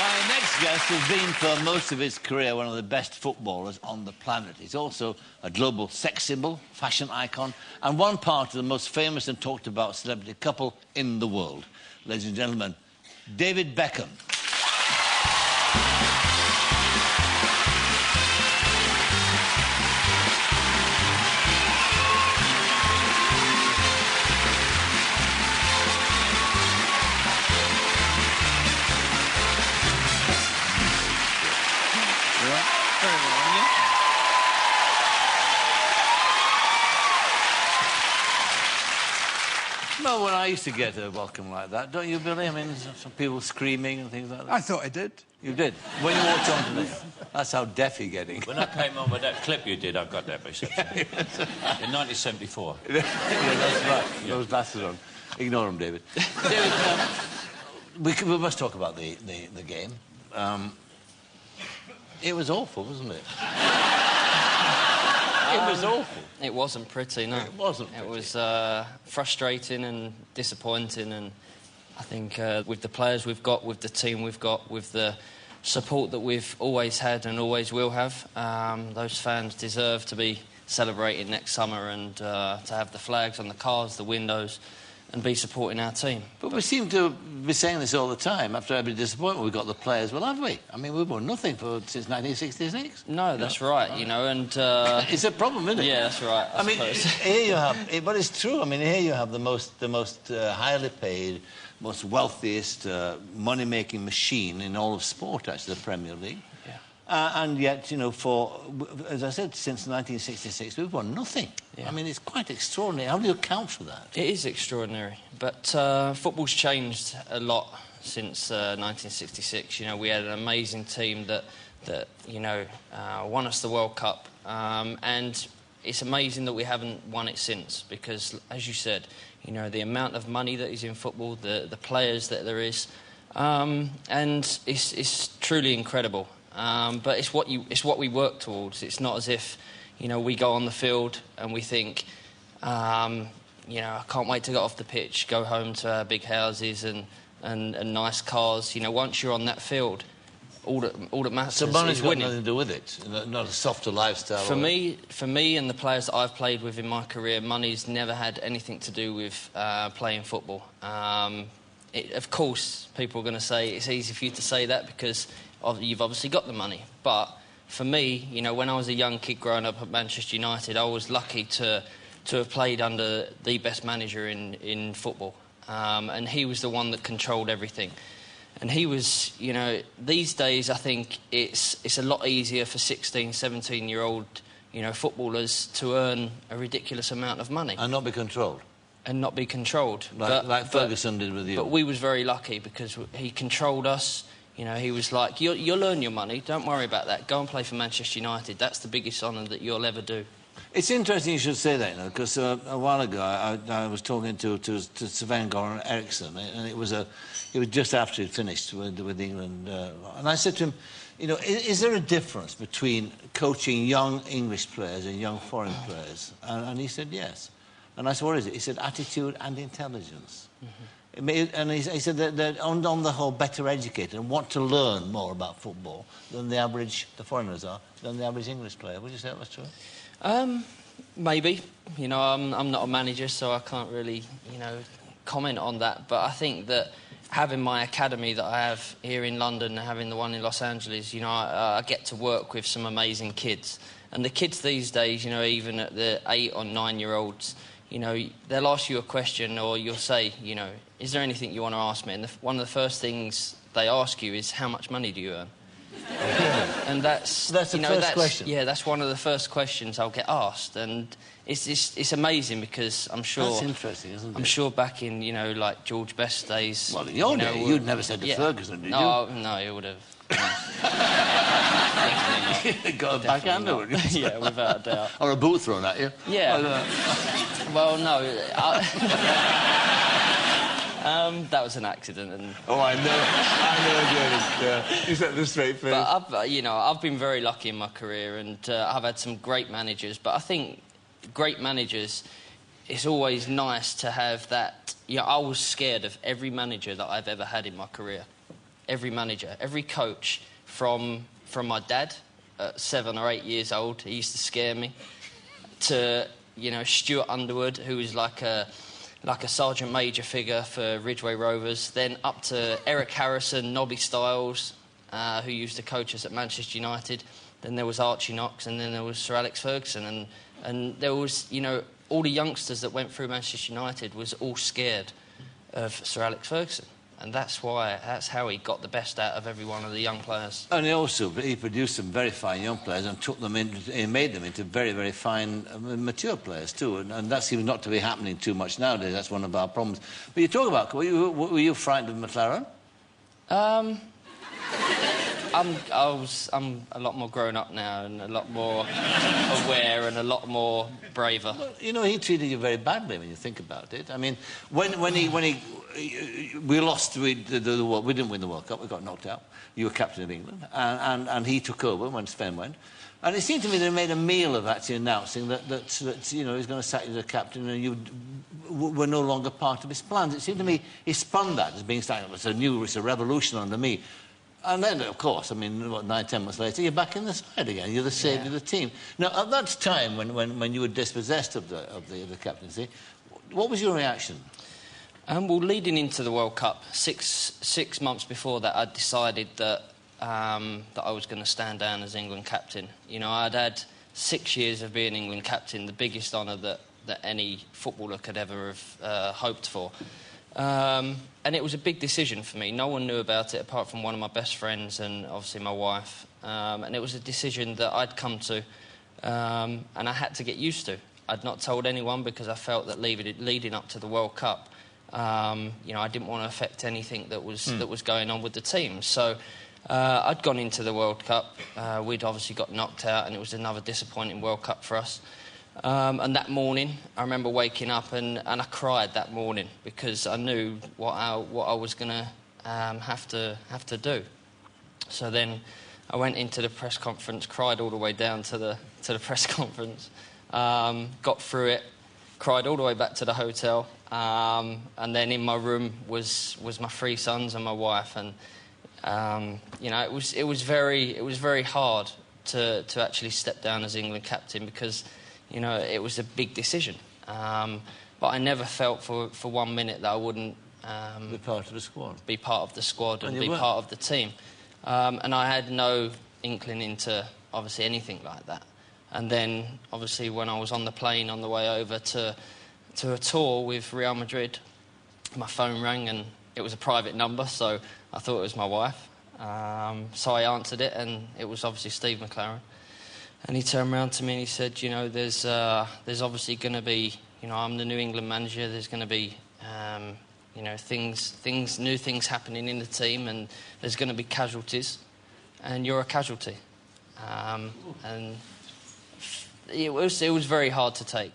My next guest has been for most of his career one of the best footballers on the planet. He's also a global sex symbol, fashion icon, and one part of the most famous and talked about celebrity couple in the world. Ladies and gentlemen, David Beckham. No, when I used to get a welcome like that, don't you, Billy? I mean, some people screaming and things like that. I thought I did. You did? When you walked on to me. That's how deaf you're getting. When I came on with that clip you did, I got that reception. In 1974. Yeah, that's right. Yeah. Those glasses on. Ignore them, David. David, we must talk about the game. It was awful, wasn't it? It was awful. It wasn't pretty, no. It wasn't pretty. It was frustrating and disappointing, and I think with the players we've got, with the team we've got, with the support that we've always had and always will have, those fans deserve to be celebrated next summer and to have the flags on the cars, the windows, and be supporting our team. But we seem to be saying this all the time. After every disappointment, we've got the players. Well, have we? I mean, we've won nothing since 1966. No, that's right, you know, and... it's a problem, isn't it? Yeah, that's right, I mean, here you have... But it's true. I mean, here you have the most highly paid, most wealthiest money-making machine in all of sport, actually, the Premier League. Yeah. And yet, you know, as I said, since 1966, we've won nothing. Yeah. I mean, it's quite extraordinary. How do you account for that? It is extraordinary, but football's changed a lot since 1966. You know, we had an amazing team that you know, won us the World Cup, and it's amazing that we haven't won it since, because, as you said, you know, the amount of money that is in football, the players that there is, and it's truly incredible. But it's what we work towards. It's not as if, you know, we go on the field and we think, you know, I can't wait to get off the pitch, go home to our big houses and nice cars. You know, once you're on that field, all that matters is winning. So money's got nothing to do with it, not a softer lifestyle. For me and the players that I've played with in my career, money's never had anything to do with playing football. Of course, people are going to say it's easy for you to say that because you've obviously got the money. But for me, you know, when I was a young kid growing up at Manchester United, I was lucky to have played under the best manager in football. And he was the one that controlled everything. And he was, you know, these days I think it's a lot easier for 16, 17-year-old, you know, footballers to earn a ridiculous amount of money. And not be controlled. And not be controlled. Like Ferguson did with you. But we was very lucky because he controlled us. You know, he was like, you'll earn your money, don't worry about that. Go and play for Manchester United. That's the biggest honour that you'll ever do. It's interesting you should say that, you know, because a while ago I was talking to Sven-Göran Eriksson, and it was just after he'd finished with England, and I said to him, you know, is there a difference between coaching young English players and young foreign players? And he said yes. And I said, what is it? He said attitude and intelligence. Mm-hmm. And he said that they're on the whole better educated and want to learn more about football than the foreigners are, than the average English player. Would you say that was true? Maybe. You know, I'm not a manager, so I can't really, you know, comment on that. But I think that having my academy that I have here in London and having the one in Los Angeles, you know, I get to work with some amazing kids. And the kids these days, you know, even at the 8 or 9-year-olds, you know, they'll ask you a question or you'll say, you know, is there anything you want to ask me? And one of the first things they ask you is, how much money do you earn? And that's the first question. Yeah, that's one of the first questions I'll get asked, and it's amazing because I'm sure that's interesting, isn't it? I'm sure back in, you know, like George Best days. Well, in your day, you'd never said to Ferguson, did you? No, he would have. Definitely not. Got a backhander, would you? Yeah, without a doubt. Or a boot thrown at you. Yeah. Well, no. That was an accident. And... Oh, I know, Dennis. You set the straight face. But I've been very lucky in my career, and I've had some great managers. But I think great managers, it's always nice to have that. You know, I was scared of every manager that I've ever had in my career. every manager, every coach, from my dad at 7 or 8 years old. He used to scare me. To Stuart Underwood, who was like a sergeant major figure for Ridgeway Rovers. Then up to Eric Harrison, Nobby Stiles, who used to coach us at Manchester United. Then there was Archie Knox, and then there was Sir Alex Ferguson, and there was all the youngsters that went through Manchester United was all scared of Sir Alex Ferguson. And that's how he got the best out of every one of the young players. And he produced some very fine young players and took them and made them into very, very fine, mature players too. And that seems not to be happening too much nowadays. That's one of our problems. But you talk about, were you frightened of McLaren? I'm a lot more grown up now and a lot more aware and a lot more braver. Well, he treated you very badly when you think about it. I mean, when we lost the World, we didn't win the World Cup. We got knocked out. You were captain of England, and he took over when Sven went. And it seemed to me they made a meal of actually announcing that he was going to sack you as a captain and you were no longer part of his plans. It seemed to me he spun that as being something that was it's a revolution under me. And then, of course, 9, 10 months later, you're back in the side again. You're the saviour of the team. Now, at that time, when you were dispossessed of the captaincy, what was your reaction? Well, leading into the World Cup, six months before that, I decided that I was going to stand down as England captain. I'd had 6 years of being England captain, the biggest honour that any footballer could ever have hoped for. And it was a big decision for me. No one knew about it apart from one of my best friends and obviously my wife. And it was a decision that I'd come to and I had to get used to. I'd not told anyone because I felt that leading up to the World Cup, I didn't want to affect anything that was going on with the team. So I'd gone into the World Cup. We'd obviously got knocked out and it was another disappointing World Cup for us. And that morning, I remember waking up and I cried that morning because I knew what I was going to have to do. So then I went into the press conference, cried all the way down to the press conference, got through it, cried all the way back to the hotel, and then in my room was my 3 sons and my wife, and it was very hard to actually step down as England captain because. It was a big decision. But I never felt for 1 minute that I wouldn't... be part of the squad. Be part of the squad and be part of the team. And I had no inkling into, obviously, anything like that. And then, obviously, when I was on the plane on the way over to a tour with Real Madrid, my phone rang and it was a private number, so I thought it was my wife. So I answered it, and it was obviously Steve McLaren. And he turned around to me and he said, there's obviously going to be, I'm the New England manager. There's going to be, new things happening in the team, and there's going to be casualties, and you're a casualty. And it was very hard to take.